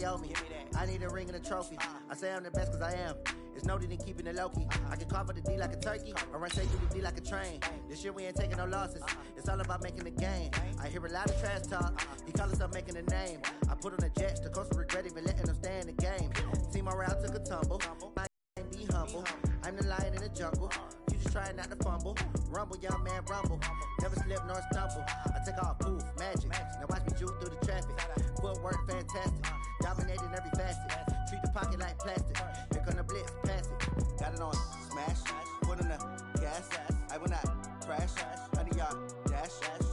owe me. I need a ring and a trophy. I say I'm the best because I am. It's no need in keeping it low-key. I can carve for the D like a turkey, or run straight through the D like a train. This year we ain't taking no losses. It's all about making the game. I hear a lot of trash talk. He call himself making a name. I put on the Jets. The coach will regret even letting them stay in the game. Team morale took a tumble. I ain't be humble. I'm the lion in the jungle. You just trying not to fumble. Rumble, young man, rumble. Never slip nor stumble. I take off, poof, magic. Now watch me juke through the traffic. Footwork fantastic. Dominating every facet. Treat the pocket like plastic. Here come the blitz, pass it. Got it on smash. Put in the gas. I will not crash. Honey yard dash.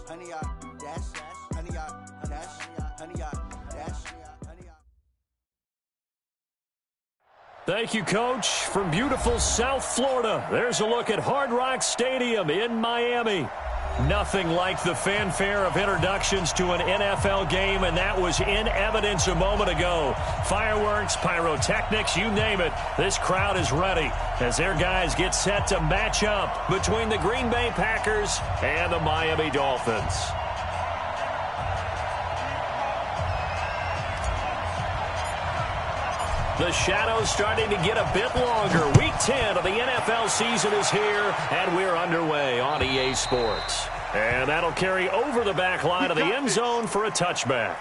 Honey yard dash. Honey yard dash. Honey yard dash. Thank you, Coach. From beautiful South Florida, there's a look at Hard Rock Stadium in Miami. Nothing like the fanfare of introductions to an NFL game, and that was in evidence a moment ago. Fireworks, pyrotechnics, you name it. This crowd is ready as their guys get set to match up between the Green Bay Packers and the Miami Dolphins. The shadow's starting to get a bit longer. Week 10 of the NFL season is here, and we're underway on EA Sports. And that'll carry over the back line of the end zone for a touchback.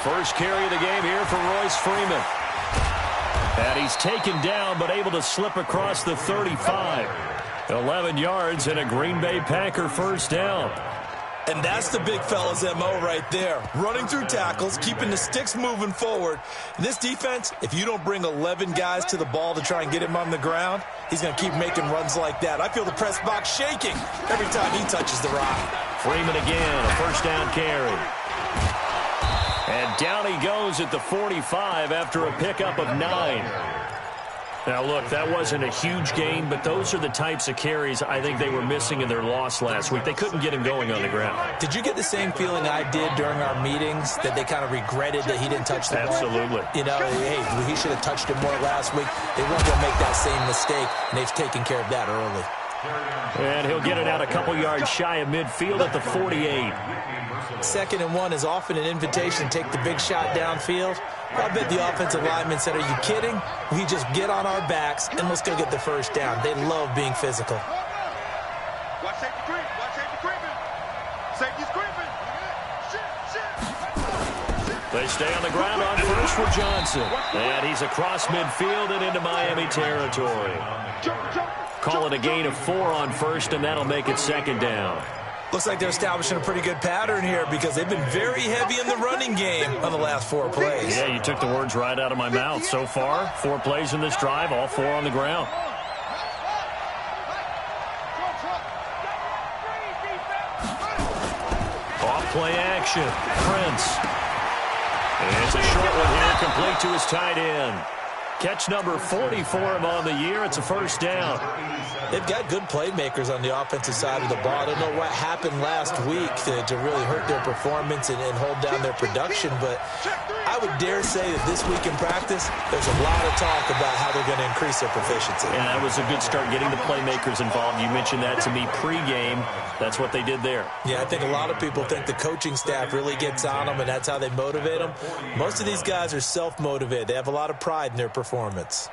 First carry of the game here for Royce Freeman. And he's taken down but able to slip across the 35. 11 yards and a Green Bay Packer first down. And that's the big fella's MO right there. Running through tackles, keeping the sticks moving forward. And this defense, if you don't bring 11 guys to the ball to try and get him on the ground, he's going to keep making runs like that. I feel the press box shaking every time he touches the rock. Freeman again, a first down carry. And down he goes at the 45 after a pickup of 9. Now, look, that wasn't a huge gain, but those are the types of carries I think they were missing in their loss last week. They couldn't get him going on the ground. Did you get the same feeling I did during our meetings, that they kind of regretted that he didn't touch the ball? Absolutely. You know, hey, he should have touched it more last week. They weren't going to make that same mistake, and they've taken care of that early. And he'll get it out a couple yards shy of midfield at the 48. 2nd and 1 is often an invitation to take the big shot downfield. I bet the offensive lineman said, are you kidding? We just get on our backs and let's go get the first down. They love being physical. Watch safety creep. Watch safety creeping. Safety's creeping. They stay on the ground on first for Johnson. And he's across midfield and into Miami territory. Call it a gain of 4 on first, and that'll make it 2nd down. Looks like they're establishing a pretty good pattern here because they've been very heavy in the running game on the last 4 plays. Yeah, you took the words right out of my mouth. So far, 4 plays in this drive, all 4 on the ground. Off play action. Prince. And it's a short one here, complete to his tight end. Catch number 40 for him on the year. It's a first down. They've got good playmakers on the offensive side of the ball. I don't know what happened last week to really hurt their performance and hold down their production, but I would dare say that this week in practice, there's a lot of talk about how they're going to increase their proficiency. Yeah, that was a good start, getting the playmakers involved. You mentioned that to me pregame. That's what they did there. Yeah, I think a lot of people think the coaching staff really gets on them, and that's how they motivate them. Most of these guys are self-motivated. They have a lot of pride in their performance.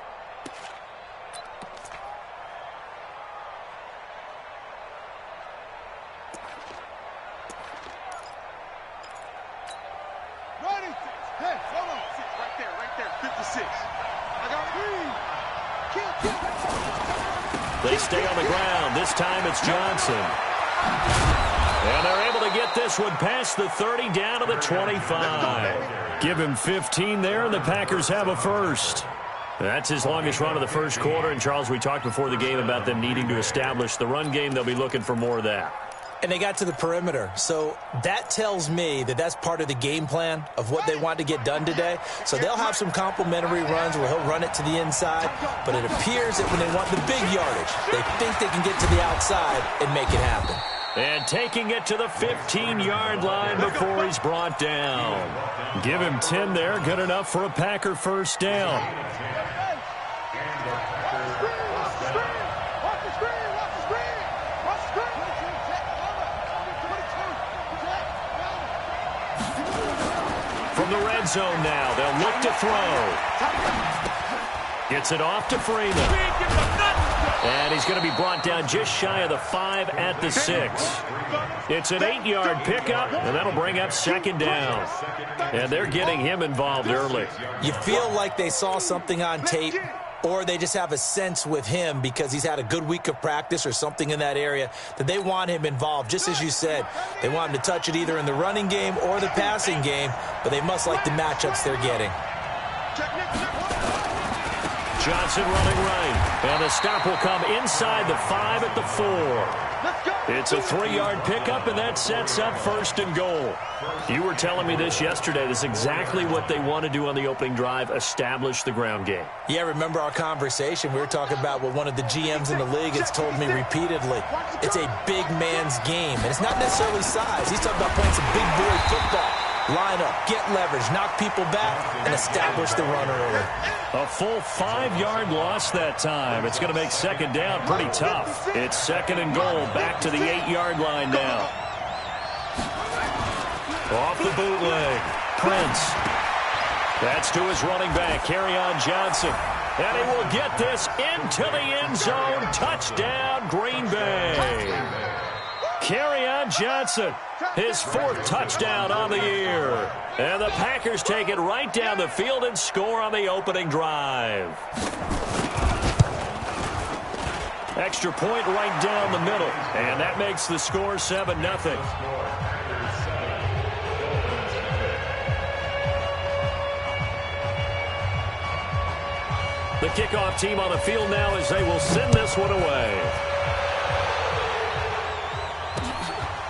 They stay on the ground. This time it's Johnson. And they're able to get this one past the 30 down to the 25. Give him 15 there, and the Packers have a first. That's his longest run of the first quarter. And, Charles, we talked before the game about them needing to establish the run game. They'll be looking for more of that. And they got to the perimeter. So that tells me that that's part of the game plan of what they want to get done today. So they'll have some complimentary runs where he'll run it to the inside. But it appears that when they want the big yardage, they think they can get to the outside and make it happen. And taking it to the 15-yard line before he's brought down. Give him 10 there. Good enough for a Packer first down. From the red zone now, they'll look to throw. Gets it off to Freeman. And he's going to be brought down just shy of the 5 at the 6. It's an 8-yard pickup, and that'll bring up second down. And they're getting him involved early. You feel like they saw something on tape, or they just have a sense with him because he's had a good week of practice or something in that area that they want him involved. Just as you said, they want him to touch it either in the running game or the passing game, but they must like the matchups they're getting. Johnson running right, and the stop will come inside the 5 at the 4. It's a 3-yard pickup, and that sets up first and goal. You were telling me this yesterday. This is exactly what they want to do on the opening drive, establish the ground game. Yeah, remember our conversation. We were talking about what one of the GMs in the league has told me repeatedly. It's a big man's game, and it's not necessarily size. He's talking about playing some big boy football. Line up, get leverage, knock people back, and establish the run early. A full 5-yard loss that time. It's going to make second down pretty tough. It's second and goal, back to the 8-yard line now. Off the bootleg, Prince. That's to his running back, Kerryon Johnson. And he will get this into the end zone. Touchdown, Green Bay. Kerryon Johnson, his 4th touchdown on the year. And the Packers take it right down the field and score on the opening drive. Extra point right down the middle. And that makes the score 7-0. The kickoff team on the field now as they will send this one away.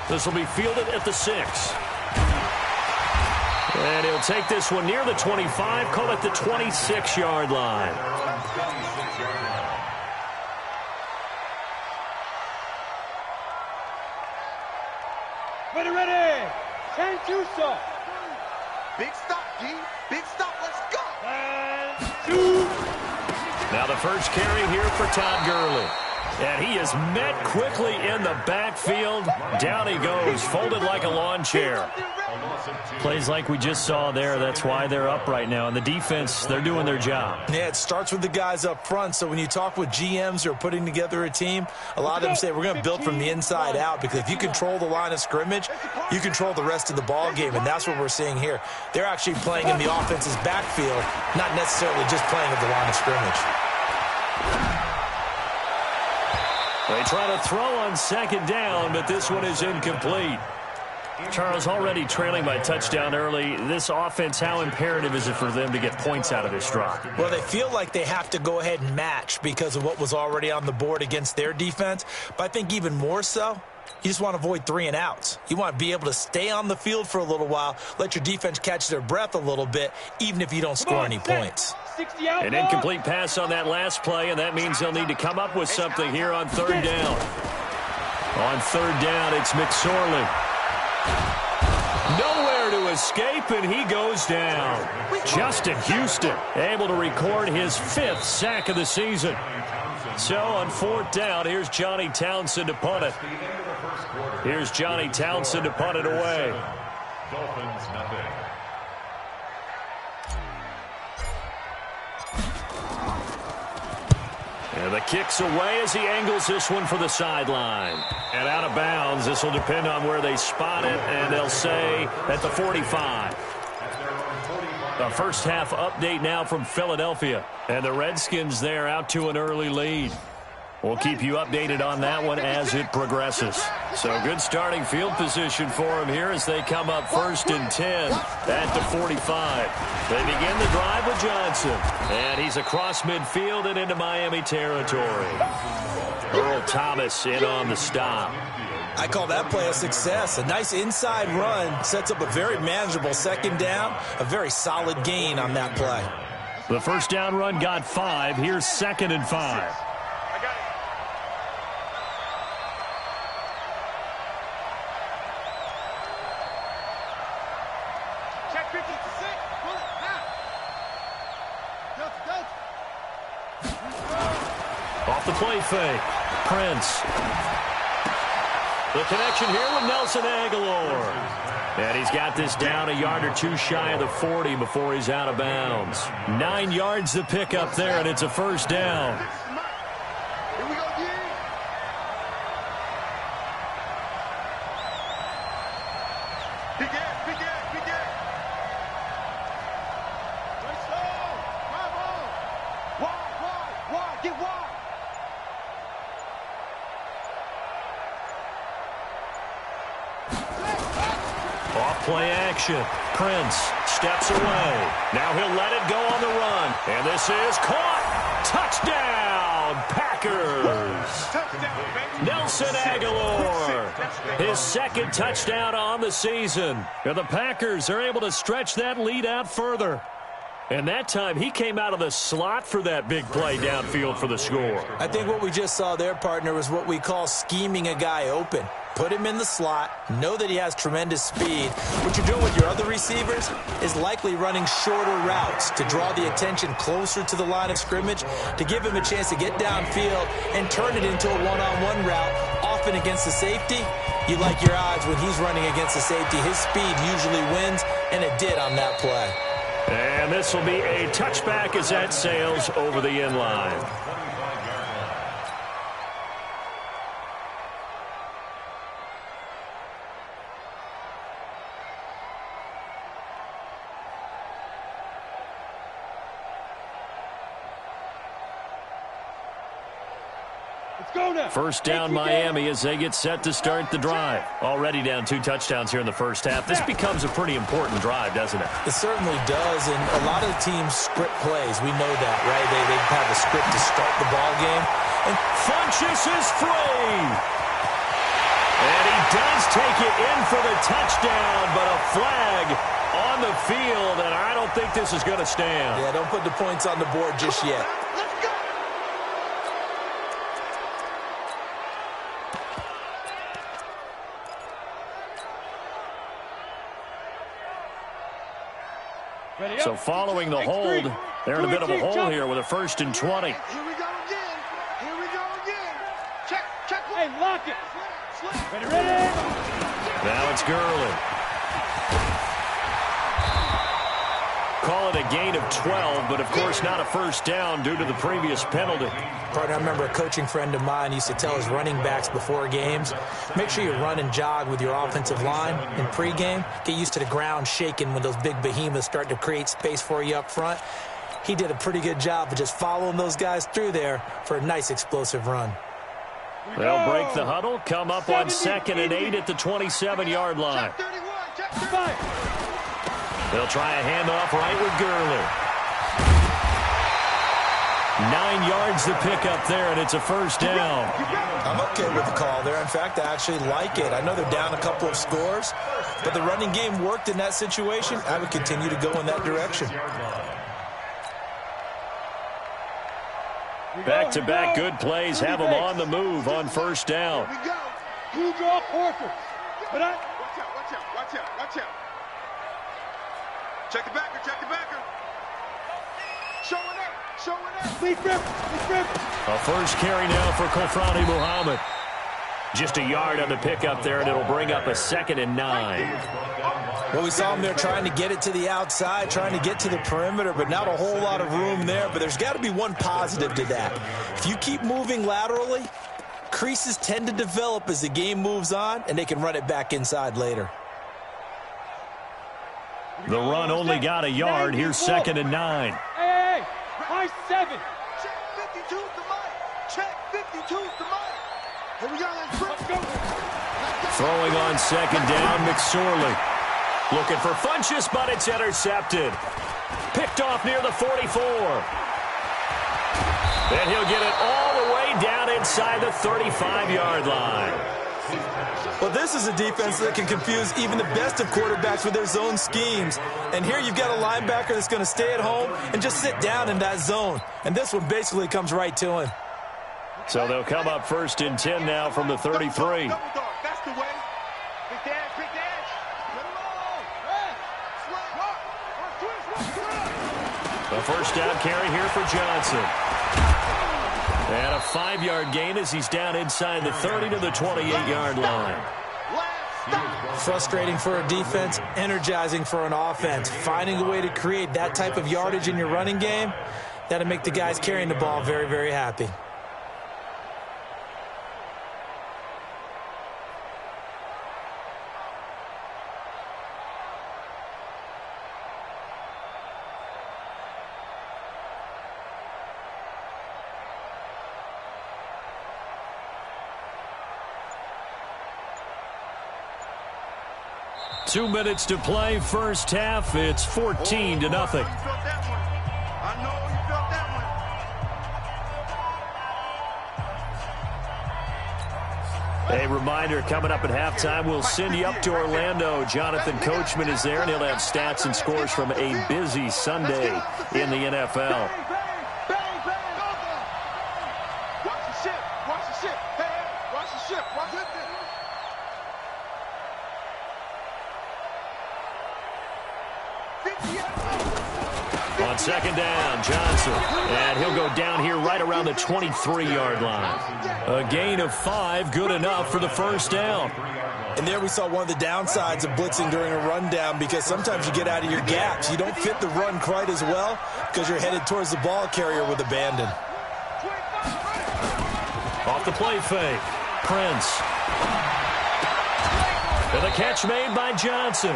This will be fielded at the 6. And he'll take this one near the 25, call it the 26-yard line. Ready. Change you, sir. Big stop, G. Big stop. Let's go. And 2. Now the first carry here for Todd Gurley. And he is met quickly in the backfield. Down he goes, folded like a lawn chair. Plays like we just saw there. That's why they're up right now. And the defense, they're doing their job. Yeah, it starts with the guys up front. So when you talk with GMs who are putting together a team, a lot of them say we're going to build from the inside out, because if you control the line of scrimmage, you control the rest of the ball game, and that's what we're seeing here. They're actually playing in the offense's backfield, not necessarily just playing at the line of scrimmage. They try to throw on second down, but this one is incomplete. Charles, already trailing by touchdown early. This offense, how imperative is it for them to get points out of this drive? Well, they feel like they have to go ahead and match because of what was already on the board against their defense. But I think even more so, you just want to avoid 3 and outs. You want to be able to stay on the field for a little while, let your defense catch their breath a little bit, even if you don't score any points. An incomplete pass on that last play, and that means they'll need to come up with something here on 3rd down. On 3rd down, it's McSorley. Nowhere to escape, and he goes down. Justin Houston able to record his 5th sack of the season. So on 4th down, here's Johnny Townsend to punt it. Here's Johnny Townsend to punt it away. Dolphins, nothing. And the kick's away as he angles this one for the sideline. And out of bounds. This will depend on where they spot it, and they'll say at the 45. The first half update now from Philadelphia. And the Redskins there out to an early lead. We'll keep you updated on that one as it progresses. So good starting field position for them here as they come up 1st and 10 at the 45. They begin the drive with Johnson. And he's across midfield and into Miami territory. Earl Thomas in on the stop. I call that play a success. A nice inside run sets up a very manageable second down, a very solid gain on that play. The first down run got 5. Here's 2nd and 5. Off the play fake. Prince. The connection here with Nelson Aguilar. And he's got this down a yard or two shy of the 40 before he's out of bounds. 9 yards to pick up there, and it's a first down. Here we go, D. Big ass, big ass, big ass. Let's go. Bravo. Wide, get wide. Off play action. Prince steps away. Now he'll let it go on the run. And this is caught. Touchdown, Packers. Nelson Aguilar. His 2nd touchdown on the season. And the Packers are able to stretch that lead out further. And that time, he came out of the slot for that big play downfield for the score. I think what we just saw there, partner, was what we call scheming a guy open. Put him in the slot, know that he has tremendous speed. What you're doing with your other receivers is likely running shorter routes to draw the attention closer to the line of scrimmage, to give him a chance to get downfield and turn it into a one-on-one route, often against the safety. You like your odds when he's running against the safety. His speed usually wins, and it did on that play. And this will be a touchback as that sails over the end line. First down Miami as they get set to start the drive. Already down 2 touchdowns here in the first half. This becomes a pretty important drive, doesn't it? It certainly does, and a lot of the teams script plays. We know that, right? They have a script to start the ball game. And Funchess is free. And he does take it in for the touchdown, but a flag on the field, and I don't think this is going to stand. Yeah, don't put the points on the board just yet. So following the hold, they're in a bit of a hole here with a 1st and 20. Here we go again. Here we go again. Check. Hey, lock it. Ready. Now it's Gurley. Call it a gain of 12, but of course not a first down due to the previous penalty. Partner, I remember a coaching friend of mine used to tell his running backs before games, make sure you run and jog with your offensive line in pregame. Get used to the ground shaking when those big behemoths start to create space for you up front. He did a pretty good job of just following those guys through there for a nice explosive run. They'll break the huddle, come up on 2nd and 8 at the 27-yard line. They'll try a handoff right with Gurley. 9 yards to pick up there, and it's a first down. I'm okay with the call there. In fact, I actually like it. I know they're down a couple of scores, but the running game worked in that situation. I would continue to go in that direction. Back-to-back good plays have them on the move on first down. Here we go. Who draw Horford? Watch out. Check the backer. Showing up. Lead grip. A first carry now for Kofrani Muhammad. Just a yard on the pickup there, and it'll bring up a 2nd and 9. Well, we saw him there trying to get it to the outside, trying to get to the perimeter, but not a whole lot of room there. But there's got to be one positive to that. If you keep moving laterally, creases tend to develop as the game moves on, and they can run it back inside later. The run only got a yard. Here's 2nd and 9. Hey, high 7. Check 52's the mic. Check 52's the mic. Here we go. Let's go. Throwing on 2nd down, McSorley. Looking for Funchess, but it's intercepted. Picked off near the 44. And he'll get it all the way down inside the 35-yard line. Well, this is a defense that can confuse even the best of quarterbacks with their zone schemes. And here you've got a linebacker that's going to stay at home and just sit down in that zone. And this one basically comes right to him. So they'll come up 1st and 10 now from the 33. That's the way. Big dash, big dash. The first down carry here for Johnson. And a 5-yard gain as he's down inside the 30 to the 28-yard line. Frustrating for a defense, energizing for an offense. Finding a way to create that type of yardage in your running game, that'll make the guys carrying the ball very, very happy. Two minutes to play, first half. It's 14-0. A reminder, coming up at halftime, we'll send you up to Orlando. Jonathan Coachman is there, and he'll have stats and scores from a busy Sunday in the NFL. Watch the ship. Watch the ship. Hey, watch the ship. Watch it. On second down, Johnson. And he'll go down here right around the 23-yard line. A gain of 5, good enough for the first down. And there we saw one of the downsides of blitzing during a rundown, because sometimes you get out of your gaps. You don't fit the run quite as well because you're headed towards the ball carrier with abandon. Off the play fake, Prince. And the catch made by Johnson.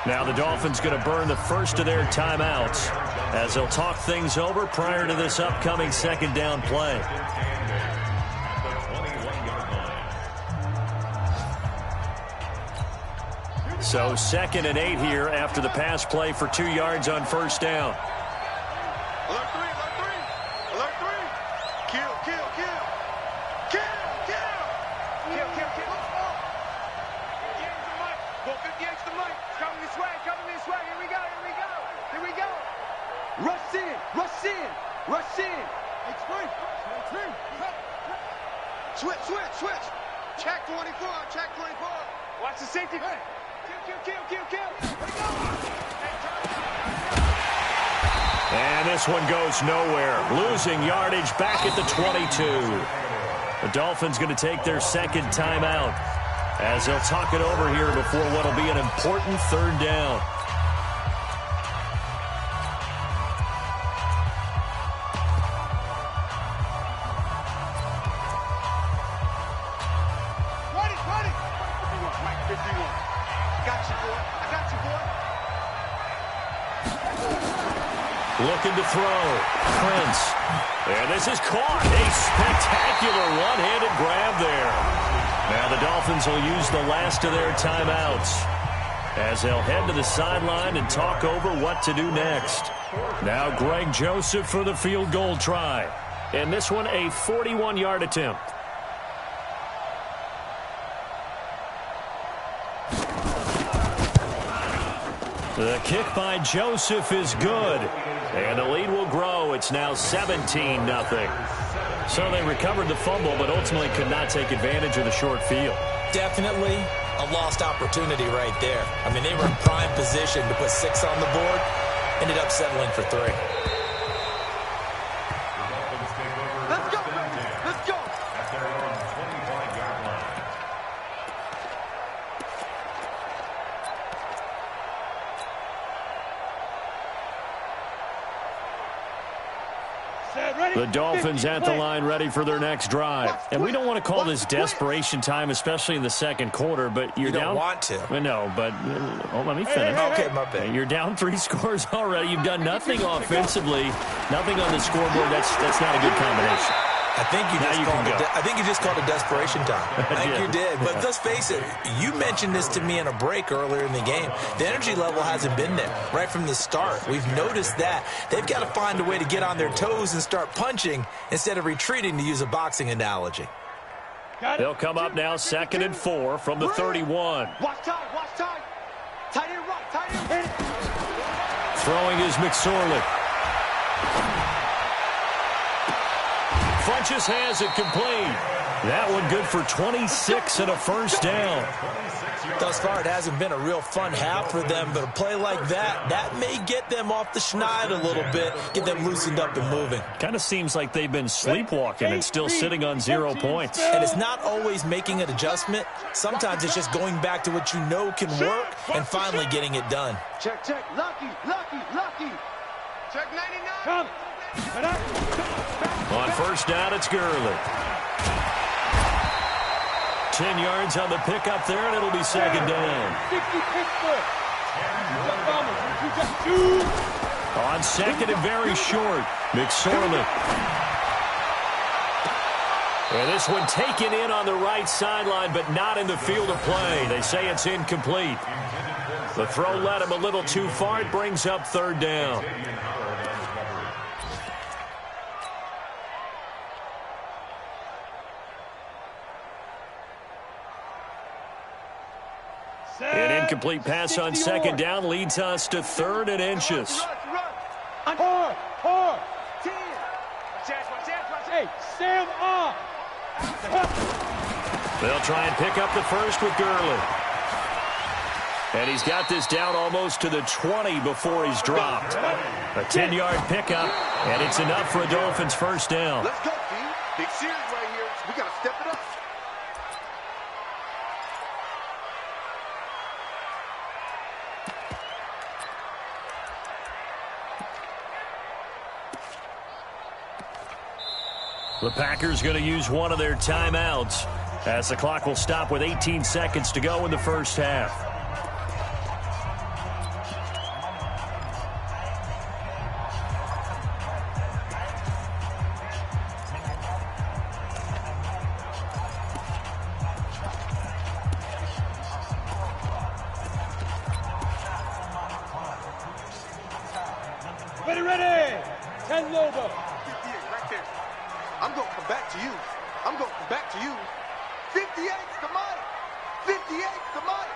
Now the Dolphins going to burn the first of their timeouts as they'll talk things over prior to this upcoming second down play. So 2nd and 8 here after the pass play for 2 yards on first down. Alert 3, alert 3. Alert 3. Kill, kill, kill. Kill, kill. Kill, kill, kill. 58's the mic. Coming this way, coming this way. Here we go, here we go. Here we go. Rush in, rush in, rush in. Switch, switch, switch. Check 24, check 24. Watch the safety. Kill, kill, kill, kill, kill. Here we go. And this one goes nowhere. Losing yardage back at the 22. The Dolphins going to take their second timeout as they'll talk it over here before what will be an important third down. Ready. 51. Got you, boy. I got you, boy. Looking to throw. Prince. And this is caught. A spectacular one-handed grab there. Now the Dolphins will use the last of their timeouts as they'll head to the sideline and talk over what to do next. Now Greg Joseph for the field goal try. And this one a 41-yard attempt. The kick by Joseph is good. And the lead will grow. It's now 17-0. So they recovered the fumble, but ultimately could not take advantage of the short field. Definitely a lost opportunity right there. I mean, they were in prime position to put 6 on the board. Ended up settling for 3. Let's go, baby. Let's go. At their own 25-yard line. The Dolphins at the line ready for their next drive. And we don't want to call this desperation time, especially in the second quarter, but you're You don't down. want to. No, but let me finish. Okay, my bad. You're down 3 scores already. You've done nothing offensively, nothing on the scoreboard. That's not a good combination. I think you just called it desperation time. I think you did. But let's face it, you mentioned this to me in a break earlier in the game. The energy level hasn't been there right from the start. We've noticed that. They've got to find a way to get on their toes and start punching instead of retreating, to use a boxing analogy. They'll come up now 2nd and 4 from the 31. Watch time, watch time. Tight end right, tight end. Hit it. Throwing is McSorley. Funches has it complete. That one good for 26 and a first down. Thus far, it hasn't been a real fun half for them, but a play like that may get them off the schneid a little bit, get them loosened up and moving. Kind of seems like they've been sleepwalking and still sitting on 0 points. And it's not always making an adjustment. Sometimes it's just going back to what you know can work and finally getting it done. Check, check. Lucky, lucky, lucky. Check 99. Come. On first down, it's Gurley. 10 yards on the pickup there, and it'll be 2nd down. 60 Pittsburgh. On 2nd and very short, McSorley. And this one taken in on the right sideline, but not in the field of play. They say it's incomplete. The throw led him a little too far. It brings up 3rd down. An incomplete pass on 2nd down leads us to 3rd and inches. Four. 10. Hey, Sam off. They'll try and pick up the first with Gurley. And he's got this down almost to the 20 before he's dropped. A 10-yard pickup, and it's enough for a Dolphins first down. Let's go, D. Big series right here. We got to step it up. The Packers going to use one of their timeouts as the clock will stop with 18 seconds to go in the first half. Ready. 10 Lobo. 58 right there. I'm going to come back to you. 58's the money. 58's the money.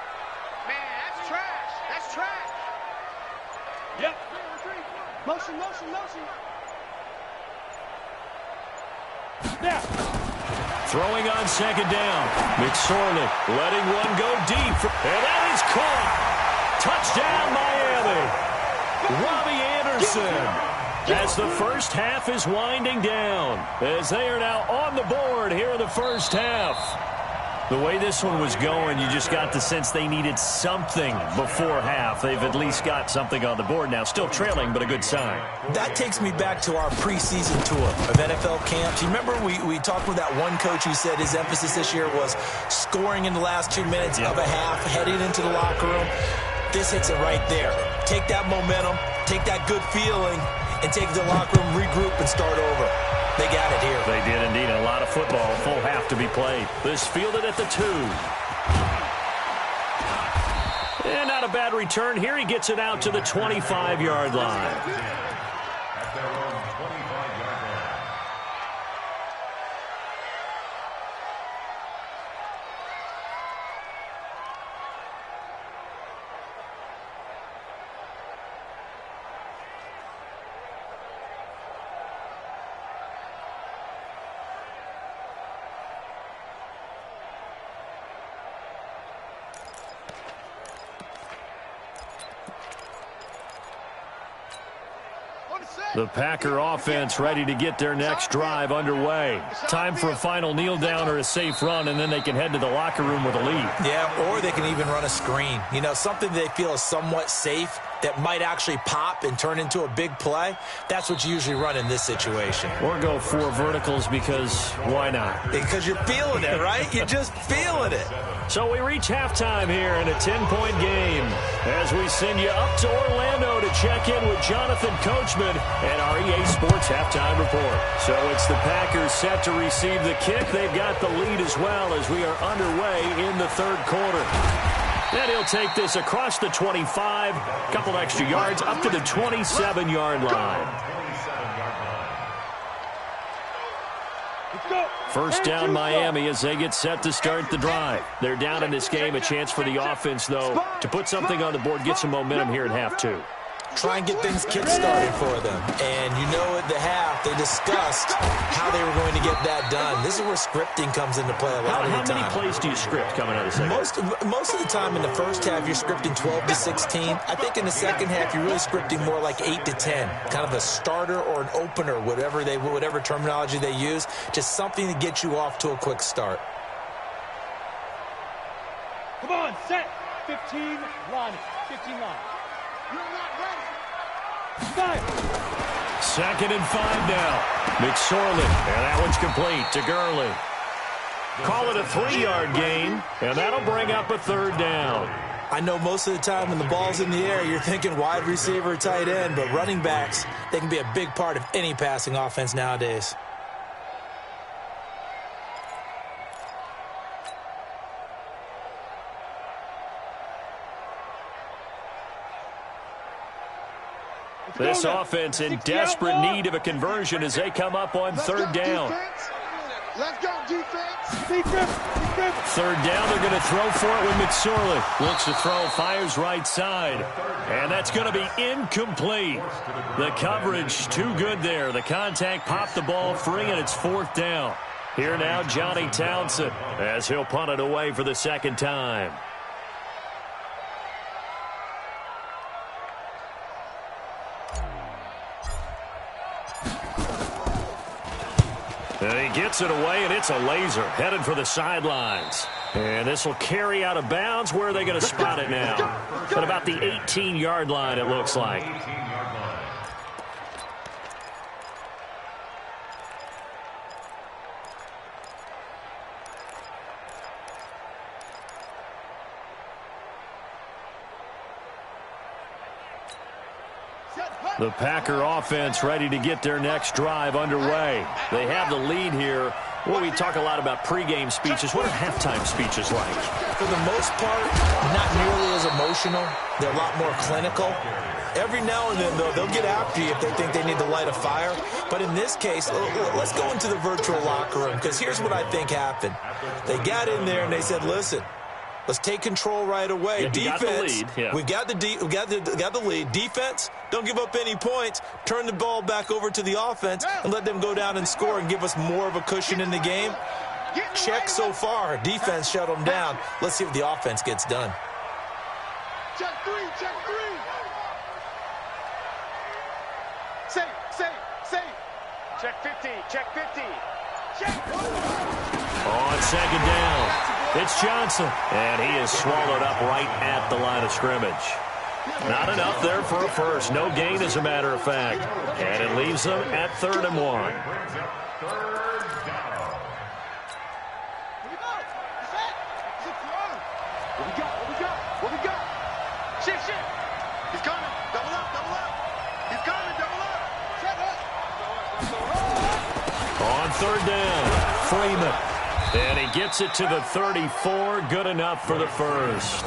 Man, that's trash. Yep. Motion. Now. Throwing on 2nd down. McSorley letting one go deep. And that is caught. Touchdown, Miami. Robbie Anderson. As the first half is winding down, as they are now on the board here in the first half. The way this one was going, you just got the sense they needed something before half. They've at least got something on the board now. Still trailing, but a good sign. That takes me back to our preseason tour of NFL camps. You remember we talked with that one coach who said his emphasis this year was scoring in the last 2 minutes of a half, heading into the locker room. This hits it right there. Take that momentum, take that good feeling, and take the locker room, regroup, and start over. They got it here. They did indeed. A lot of football, full half to be played. This fielded at the 2. And not a bad return here. He gets it out to the 25-yard line. At their own 25-yard line. The Packer offense ready to get their next drive underway. Time for a final kneel down or a safe run, and then they can head to the locker room with a lead. Yeah, or they can even run a screen. You know, something they feel is somewhat safe that might actually pop and turn into a big play. That's what you usually run in this situation. Or go 4 verticals because why not? Because you're feeling it, right? You're just feeling it. So we reach halftime here in a 10-point game as we send you up to Orlando to check in with Jonathan Coachman and our EA Sports Halftime Report. So it's the Packers set to receive the kick. They've got the lead as well as we are underway in the 3rd quarter. And he'll take this across the 25, a couple extra yards, up to the 27-yard line. First down Miami as they get set to start the drive. They're down in this game. A chance for the offense, though, to put something on the board, get some momentum here at half two. Try and get things kick-started for them. And you know at the half, they discussed how they were going to get that done. This is where scripting comes into play a lot of the time. How many plays do you script coming out of the second? Most of the time in the first half, you're scripting 12 to 16. I think in the second half, you're really scripting more like 8 to 10. Kind of a starter or an opener, whatever terminology they use. Just something to get you off to a quick start. Come on, set. 15, line. 15 line. You're not ready. 5. Second and 5 now. McSorley, and that one's complete to Gurley. Call it a 3-yard gain, and that'll bring up a third down. I know most of the time when the ball's in the air, you're thinking wide receiver, tight end, but running backs, they can be a big part of any passing offense nowadays. This offense in desperate need of a conversion as they come up on third down. Let's go, defense. Defense. Third down, they're going to throw for it with McSorley. Looks to throw, fires right side. And that's going to be incomplete. The coverage too good there. The contact popped the ball free, and it's fourth down. Here now, Johnny Townsend, as he'll punt it away for the second time. And he gets it away, and it's a laser headed for the sidelines. And this will carry out of bounds. Where are they going to spot it now? At about the 18-yard line, it looks like. The Packer offense ready to get their next drive underway. They have the lead here. Well, we talk a lot about pregame speeches. What are halftime speeches like? For the most part, not nearly as emotional. They're a lot more clinical. Every now and then, though, they'll get after you if they think they need to light a fire. But in this case, let's go into the virtual locker room, because here's what I think happened. They got in there and they said, listen, let's take control right away. Yeah, defense, we got the lead. Defense, don't give up any points. Turn the ball back over to the offense and let them go down and score and give us more of a cushion in the game. Check so far. Defense shut them down. Let's see if the offense gets done. Check 3, check 3. Safe. Check 50, check 50. Check. On second down, it's Johnson, and he is swallowed up right at the line of scrimmage. Not enough there for a first. No gain, as a matter of fact. And it leaves them at 3rd and 1. Here we go. Shift. He's coming. Double up. He's coming, double up. Set up. On 3rd down, Freeman. And he gets it to the 34. Good enough for the first.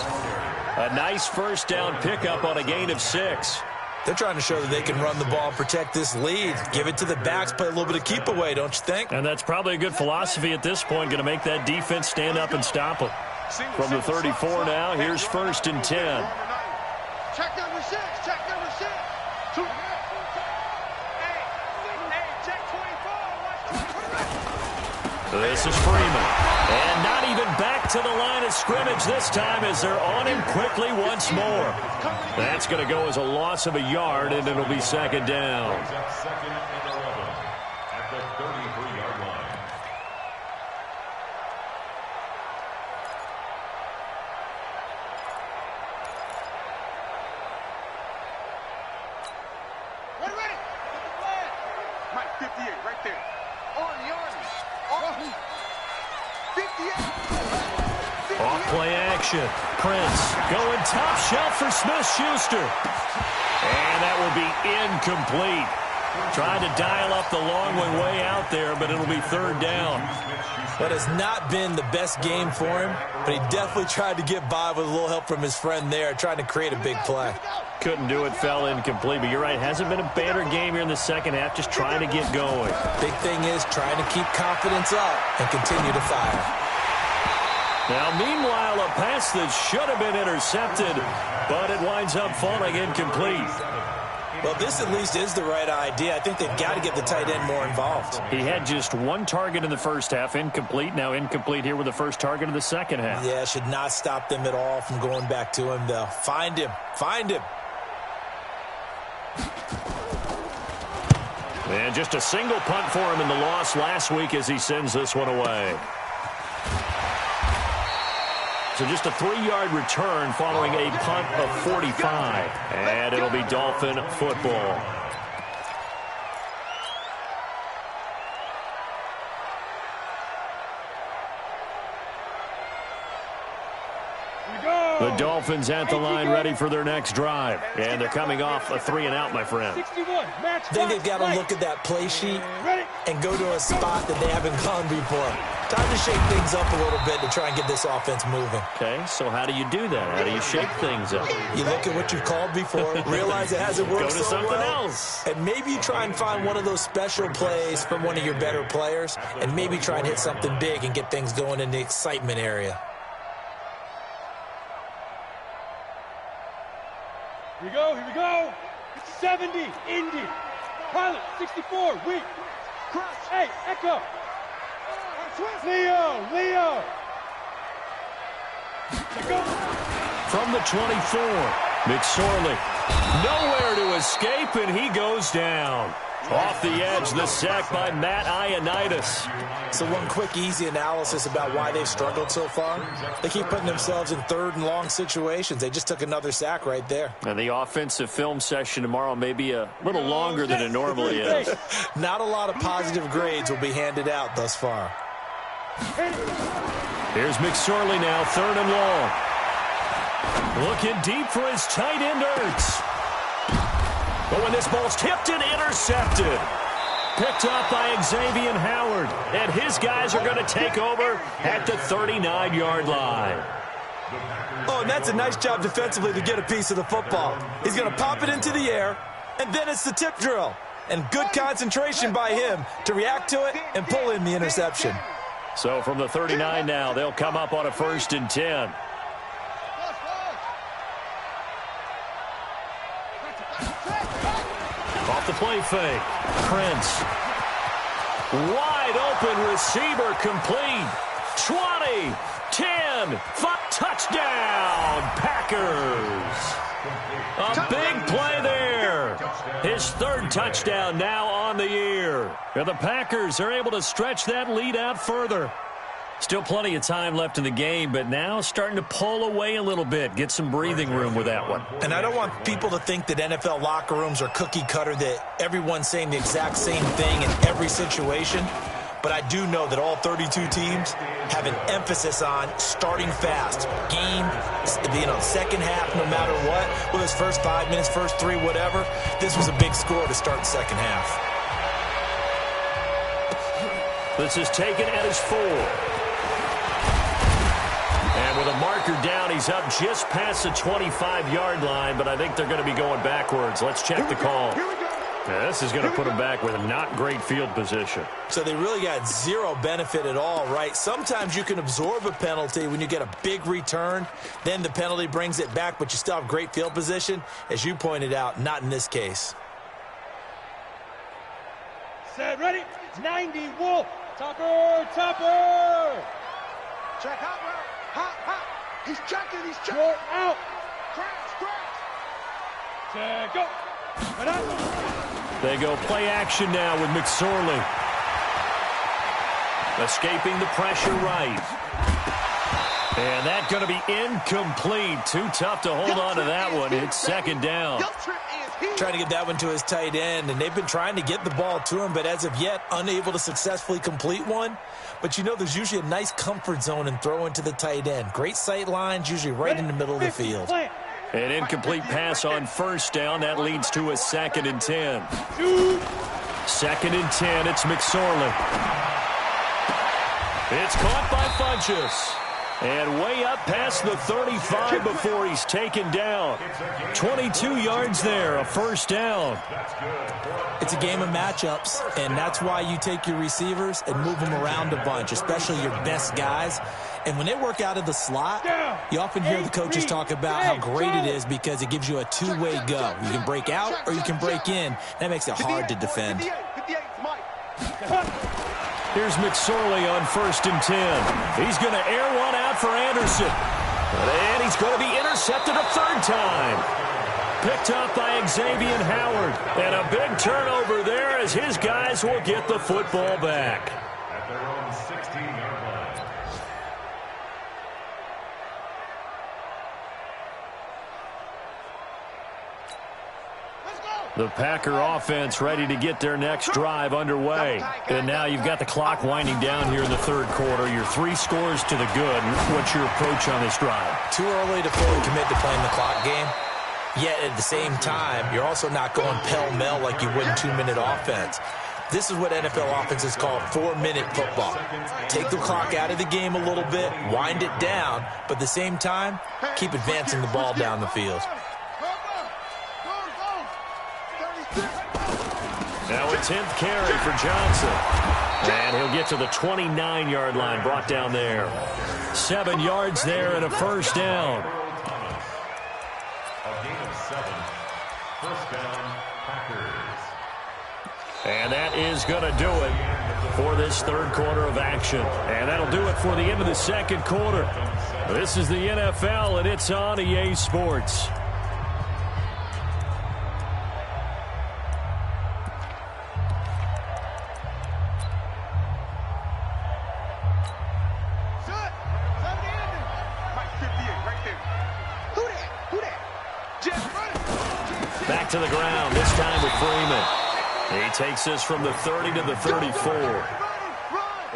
A nice first down pickup on a gain of 6. They're trying to show that they can run the ball and protect this lead. Give it to the backs, play a little bit of keep away, don't you think? And that's probably a good philosophy at this point. Going to make that defense stand up and stop them. From the 34 now, here's 1st and 10. Check number 6. Two. Hey, check 24. This is Freeman. And not even back to the line of scrimmage this time as they're on him quickly once more. That's going to go as a loss of a yard, and it'll be 2nd down. Second and 11 at the 33-yard line. Ready. Mike, 58, right there. On the army. 58. Off-play action. Prince going top shelf for Smith-Schuster. And that will be incomplete. Tried to dial up the long way out there, but it'll be third down. But it's not been the best game for him, but he definitely tried to get by with a little help from his friend there, trying to create a big play. Couldn't do it, fell incomplete, but you're right, hasn't been a banner game here in the second half, just trying to get going. Big thing is trying to keep confidence up and continue to fire. Now, meanwhile, a pass that should have been intercepted, but it winds up falling incomplete. Well, this at least is the right idea. I think they've got to get the tight end more involved. He had just one target in the first half, incomplete. Now incomplete here with the first target of the second half. Yeah, should not stop them at all from going back to him, though. Find him. Find him. And just a single punt for him in the loss last week as he sends this one away. So just a 3-yard return following a punt of 45. And it'll be Dolphin football. The Dolphins at the line ready for their next drive. And they're coming off a 3-and-out, my friend. I think they've got to look at that play sheet and go to a spot that they haven't gone before. Time to shake things up a little bit to try and get this offense moving. Okay, so how do you do that? How do you shake things up? You look at what you've called before, realize it hasn't worked Go to so something well, else. and maybe you try and find one of those special plays from one of your better players, and maybe try and hit something big and get things going in the excitement area. Here we go, here we go. 70, Indy. Pilot, 64, weak. Cross, hey, Echo. Leo. Go. From the 24, McSorley. Nowhere to escape, and he goes down. Off the edge, the sack by Matt Ioannidis. So one quick, easy analysis about why they've struggled so far. They keep putting themselves in 3rd and long situations. They just took another sack right there. And the offensive film session tomorrow may be a little longer than it normally is. Not a lot of positive grades will be handed out thus far. Here's McSorley now, 3rd and long. Looking deep for his tight end, Ertz. But when this ball's tipped and intercepted. Picked up by Xavier Howard. And his guys are going to take over at the 39-yard line. Oh, and that's a nice job defensively to get a piece of the football. He's going to pop it into the air, and then it's the tip drill. And good concentration by him to react to it and pull in the interception. So from the 39 now, they'll come up on a 1st and 10. Off the play fake. Prince. Wide open receiver complete. 20, 10, 5, touchdown, Packers. A big play there. His 3rd touchdown now on the year. And the Packers are able to stretch that lead out further. Still plenty of time left in the game, but now starting to pull away a little bit. Get some breathing room with that one. And I don't want people to think that NFL locker rooms are cookie cutter, that everyone's saying the exact same thing in every situation. But I do know that all 32 teams have an emphasis on starting fast. Game, second half, no matter what. Whether it's first 5 minutes, first 3, whatever. This was a big score to start the second half. This is taken at his 4. And with a marker down, he's up just past the 25-yard line, but I think they're going to be going backwards. Let's check the call. Yeah, this is going to put them back with a not great field position. So they really got zero benefit at all, right? Sometimes you can absorb a penalty when you get a big return. Then the penalty brings it back, but you still have great field position. As you pointed out, not in this case. Set, ready? 90, Wolf. Topper. Check Hopper. Hop. He's checking. You're out. Crash. Check, go. They go play action now with McSorley. Escaping the pressure right. And that's going to be incomplete. Too tough to hold on to that one. It's 2nd down. Trying to get that one to his tight end, and they've been trying to get the ball to him, but as of yet, unable to successfully complete one. But you know there's usually a nice comfort zone in throwing to the tight end. Great sight lines, usually right in the middle of the field. An incomplete pass on first down. That leads to a 2nd and 10. 2nd and 10. It's McSorley. It's caught by Funchess. And way up past the 35 before he's taken down. 22 yards there, a first down. It's a game of matchups, and that's why you take your receivers and move them around a bunch, especially your best guys. And when they work out of the slot, you often hear the coaches talk about how great it is because it gives you a two-way go. You can break out or you can break in. That makes it hard to defend. Here's McSorley on 1st and 10. He's going to air one out for Anderson. And he's going to be intercepted a 3rd time. Picked up by Xavier Howard. And a big turnover there as his guys will get the football back. At their own 16-yard line. The Packer offense ready to get their next drive underway. And now you've got the clock winding down here in the 3rd quarter. You're 3 scores to the good. What's your approach on this drive? Too early to fully commit to playing the clock game. Yet at the same time, you're also not going pell-mell like you would in 2-minute offense. This is what NFL offenses call 4-minute football. Take the clock out of the game a little bit, wind it down, but at the same time, keep advancing the ball down the field. Now a 10th carry for Johnson. And he'll get to the 29-yard line, brought down there. 7 yards there and a first down. A gain of 7. First down, Packers. And that is going to do it for this 3rd quarter of action. And that'll do it for the end of the 2nd quarter. This is the NFL, and it's on EA Sports. Back to the ground, this time with Freeman. He takes this from the 30 to the 34.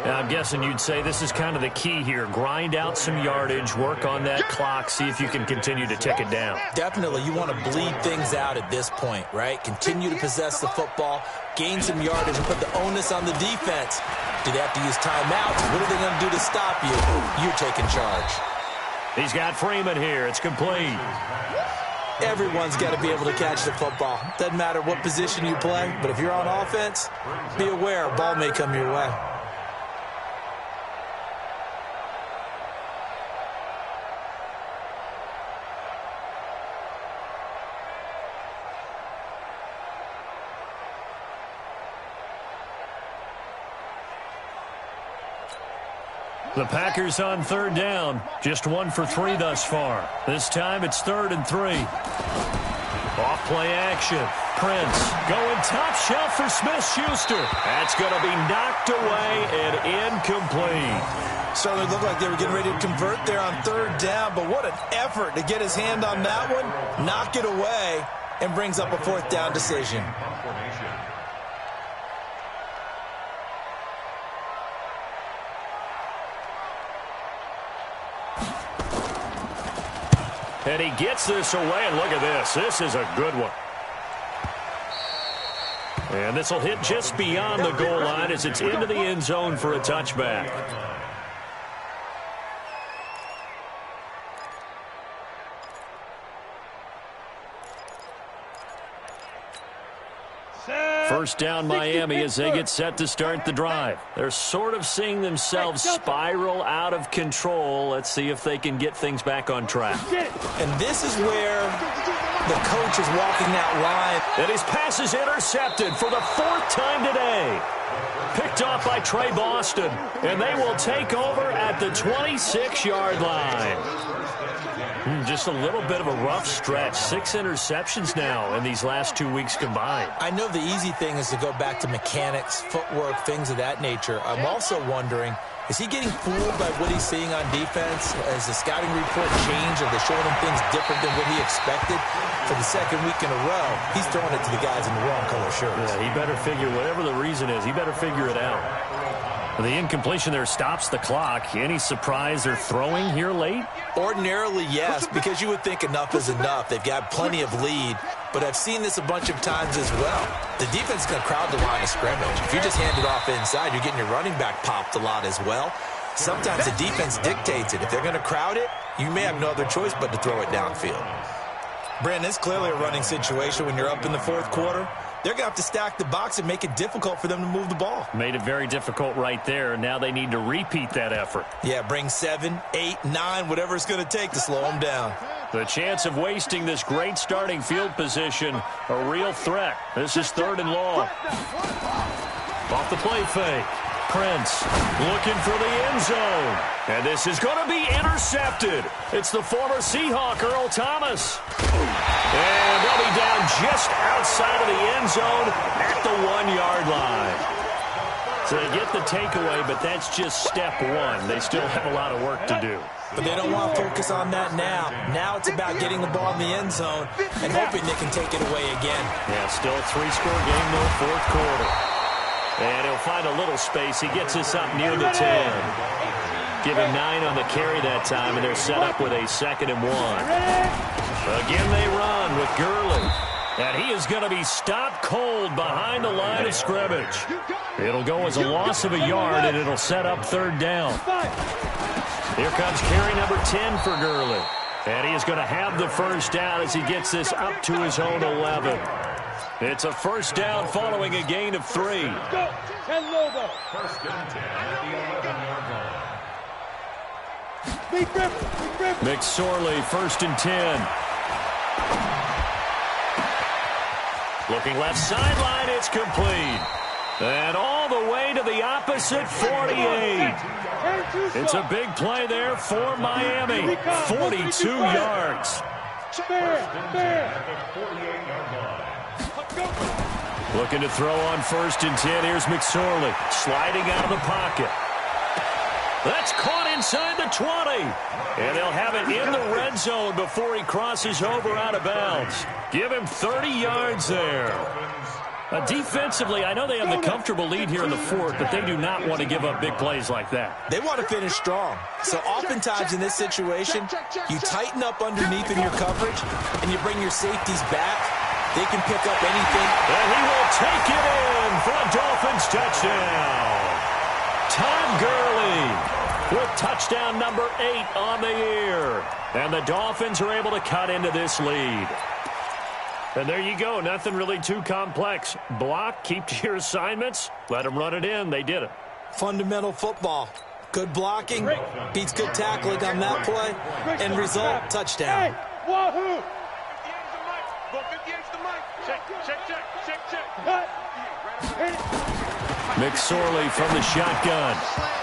Now, I'm guessing you'd say this is kind of the key here. Grind out some yardage, work on that clock, see if you can continue to tick it down. Definitely, you want to bleed things out at this point, right? Continue to possess the football, gain some yardage, and put the onus on the defense. Do they have to use timeouts? What are they going to do to stop you? You're taking charge. He's got Freeman here. It's complete. Everyone's got to be able to catch the football. Doesn't matter what position you play, but if you're on offense, be aware a ball may come your way. The Packers on 3rd down. Just 1 for 3 thus far. This time it's 3rd and 3. Off play action. Prince going top shelf for Smith-Schuster. That's going to be knocked away and incomplete. Certainly looked like they were getting ready to convert there on 3rd down, but what an effort to get his hand on that one, knock it away, and brings up a 4th down decision. And he gets this away, and look at this. This is a good one. And this will hit just beyond the goal line as it's into the end zone for a touchback. First down Miami as they get set to start the drive. They're sort of seeing themselves spiral out of control. Let's see if they can get things back on track. And this is where the coach is walking that line. And his pass is intercepted for the 4th time today. Picked off by Trey Boston. And they will take over at the 26-yard line. Just a little bit of a rough stretch. 6 interceptions now in these last 2 weeks combined. I know the easy thing is to go back to mechanics, footwork, things of that nature. I'm also wondering, is he getting fooled by what he's seeing on defense? Has the scouting report changed? Are they showing him things different than what he expected? For the 2nd week in a row, he's throwing it to the guys in the wrong color shirts. Yeah, he better figure, whatever the reason is, he better figure it out. The incompletion there stops the clock. Any surprise they're throwing here late? Ordinarily, yes, because you would think enough is enough. They've got plenty of lead, but I've seen this a bunch of times as well. The defense is going to crowd the line of scrimmage. If you just hand it off inside, you're getting your running back popped a lot as well. Sometimes the defense dictates it. If they're going to crowd it, you may have no other choice but to throw it downfield. Brandon, it's clearly a running situation when you're up in the fourth quarter. They're going to have to stack the box and make it difficult for them to move the ball. Made it very difficult right there. Now they need to repeat that effort. Yeah, bring 7, 8, 9, whatever it's going to take to slow them down. The chance of wasting this great starting field position, a real threat. This is 3rd and long. Off the play fake. Prince looking for the end zone. And this is going to be intercepted. It's the former Seahawk, Earl Thomas. And they'll be down just outside of the end zone at the 1-yard line. So they get the takeaway, but that's just step one. They still have a lot of work to do. But they don't want to focus on that now. Now it's about getting the ball in the end zone and hoping they can take it away again. Yeah, still a 3-score game, though, fourth quarter. And he'll find a little space. He gets us up near the 10. Give him 9 on the carry that time, and they're set up with a 2nd and 1. Again, they run with Gurley. And he is going to be stopped cold behind the line of scrimmage. It'll go as a loss of a yard, and it'll set up 3rd down. Here comes carry number 10 for Gurley. And he is going to have the first down as he gets this up to his own 11. It's a first down following a gain of 3. Go. 10 logo. First and 10 at the 11-yard line. Big grip. McSorley, 1st and 10. Looking left sideline, it's complete. And all the way to the opposite 48. It's a big play there for Miami. 42 yards. Fair. Looking to throw on 1st and 10. Here's McSorley sliding out of the pocket. That's caught inside the 20. And they'll have it in the red zone before he crosses over out of bounds. Give him 30 yards there. Defensively, I know they have the comfortable lead here in the fourth, but they do not want to give up big plays like that. They want to finish strong. So oftentimes in this situation, you tighten up underneath in your coverage, and you bring your safeties back. They can pick up anything. And he will take it in for a Dolphins touchdown. Todd Gurley with touchdown number 8 on the year. And the Dolphins are able to cut into this lead. And there you go. Nothing really too complex. Block, keep to your assignments, let them run it in. They did it. Fundamental football. Good blocking beats good tackling on that play. End result, touchdown. Hey, wahoo! McSorley from the shotgun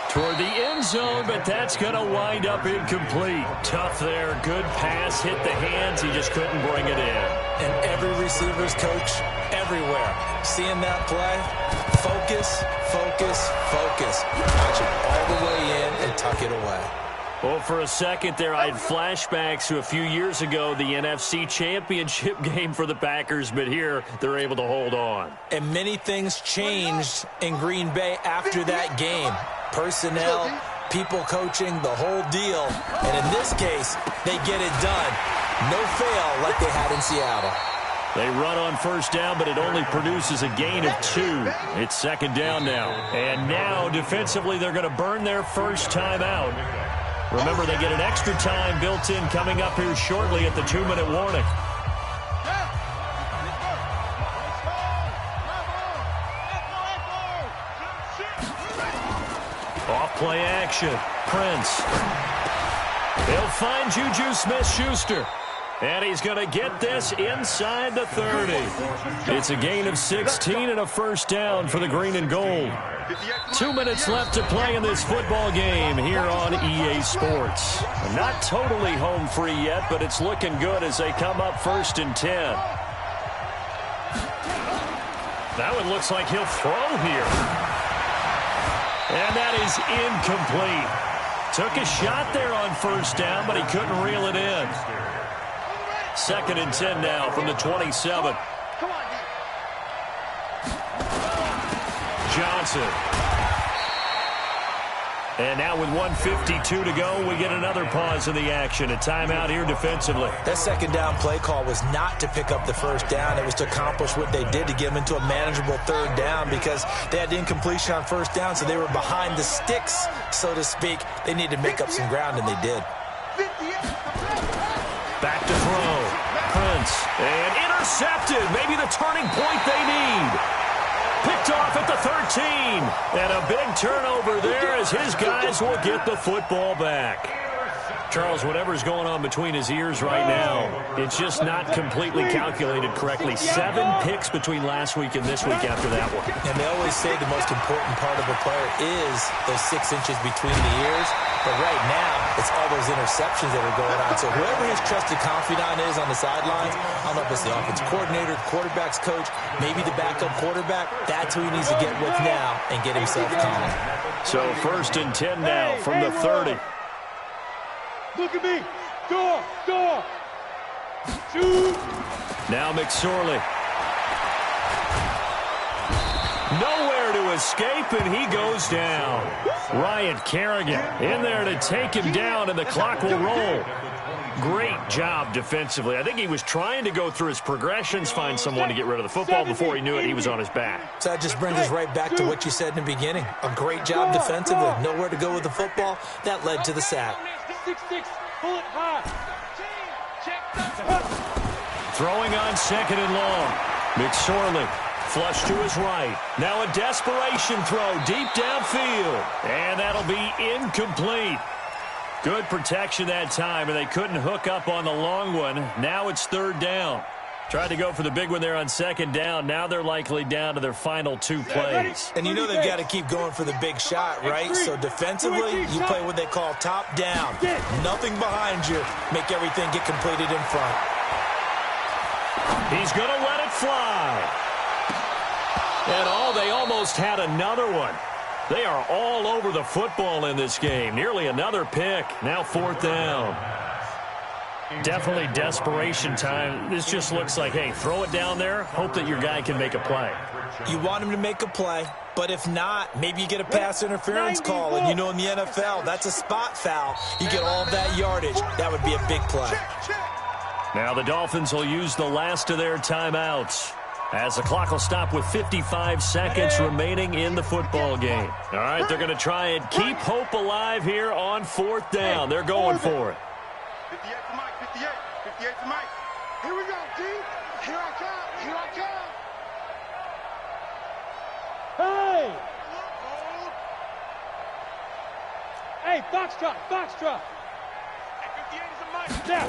toward the end zone, but that's going to wind up incomplete. Tough there. Good pass. Hit the hands. He just couldn't bring it in. And every receiver's coach everywhere. Seeing that play, focus. Watch it all the way in and tuck it away. Well, for a second there, I had flashbacks to a few years ago, the NFC Championship game for the Packers, but here they're able to hold on. And many things changed in Green Bay after that game. Personnel, people coaching, the whole deal. And in this case, they get it done. No fail like they had in Seattle. They run on first down, but it only produces a gain of 2. It's second down now. And now, defensively, they're going to burn their first time out. Remember, they get an extra time built in coming up here shortly at the 2-minute warning. Off-play action. Prince. He'll find Juju Smith-Schuster. And he's going to get this inside the 30. It's a gain of 16 and a first down for the green and gold. 2 minutes left to play in this football game here on EA Sports. Not totally home free yet, but it's looking good as they come up 1st and 10. That one looks like he'll throw here. And that is incomplete. Took a shot there on first down, but he couldn't reel it in. 2nd and 10 now from the 27. Johnson. And now with 1:52 to go, we get another pause in the action. A timeout here defensively. That second down play call was not to pick up the first down. It was to accomplish what they did to get them into a manageable third down because they had incompletion on first down, so they were behind the sticks, so to speak. They needed to make up some ground, and they did. Back to throw. Prince. And intercepted. Maybe the turning point they need. Picked off at the 13. And a big turnover there as his guys will get the football back. Charles, whatever's going on between his ears right now, it's just not completely calculated correctly. 7 picks between last week and this week after that one. And they always say the most important part of a player is those 6 inches between the ears. But right now, it's all those interceptions that are going on. So whoever his trusted confidant is on the sidelines, I don't know if it's the offensive coordinator, the quarterback's coach, maybe the backup quarterback, that's who he needs to get with now and get himself calm. So 1st and 10 now from the 30. Look at me. Door. Shoot. Now McSorley. Nowhere to escape, and he goes down. Ryan Kerrigan in there to take him down, and the clock will roll. Great job defensively. I think he was trying to go through his progressions, find someone to get rid of the football. Before he knew it, he was on his back. So that just brings us right back to what you said in the beginning. A great job defensively. Nowhere to go with the football. That led to the sack. 6-6, pull it high. Throwing on 2nd and long. McSorley flush to his right. Now a desperation throw deep downfield. And that'll be incomplete. Good protection that time, and they couldn't hook up on the long one. Now it's 3rd down. Tried to go for the big one there on 2nd down. Now they're likely down to their final 2 plays. And you know they've got to keep going for the big shot, right? So defensively, you play what they call top down. Nothing behind you. Make everything get completed in front. He's going to let it fly. And they almost had another one. They are all over the football in this game. Nearly another pick. Now 4th down. Definitely desperation time. This just looks like, hey, throw it down there. Hope that your guy can make a play. You want him to make a play, but if not, maybe you get a pass interference call. And you know in the NFL, that's a spot foul. You get all of that yardage. That would be a big play. Now the Dolphins will use the last of their timeouts, as the clock will stop with 55 seconds remaining in the football game. All right, they're going to try and keep hope alive here on 4th down. They're going for it. 58 to Mike, 58 to Mike. Here we go, D. Here I come. Hey! Hey, Foxtrot. 58 is a Mike. Step.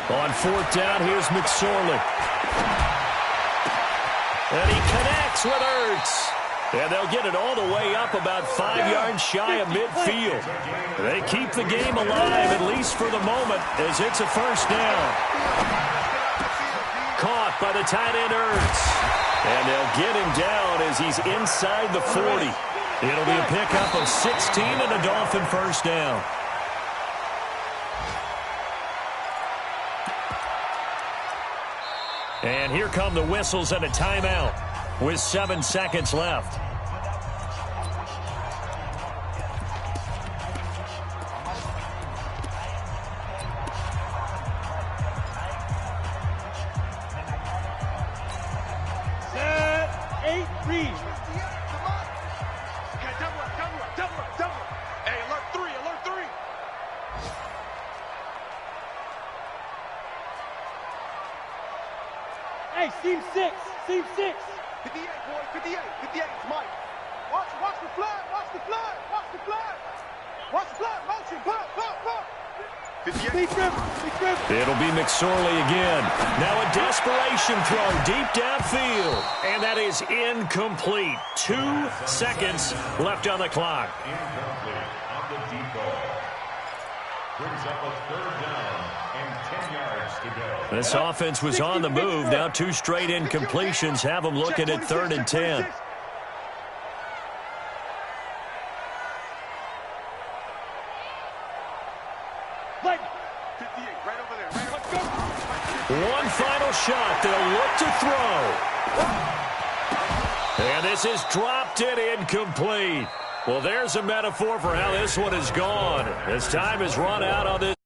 On 4th down, here's McSorley. And he connects with Ertz. And they'll get it all the way up about 5 yards shy of midfield. They keep the game alive, at least for the moment, as it's a 1st down. Caught by the tight end Ertz. And they'll get him down as he's inside the 40. It'll be a pickup of 16 and a Dolphin 1st down. And here come the whistles and a timeout with 7 seconds left. Set, 8, read. Okay, double. Hey, alert 3. Hey, seam 6. 58, boy, 58 is Mike. Watch the flag, motion, pop. 58. It'll be McSorley again. Now a desperation throw deep downfield. And that is incomplete. 2 seconds left on the clock. Incomplete on the deep ball. Brings up a 3rd down and 10 yards to go. This offense was on the move. Now 2 straight incompletions have them looking at 3rd and 10. One final shot. They'll look to throw. And this is dropped and incomplete. Well, there's a metaphor for how this one is gone. As time has run out on this.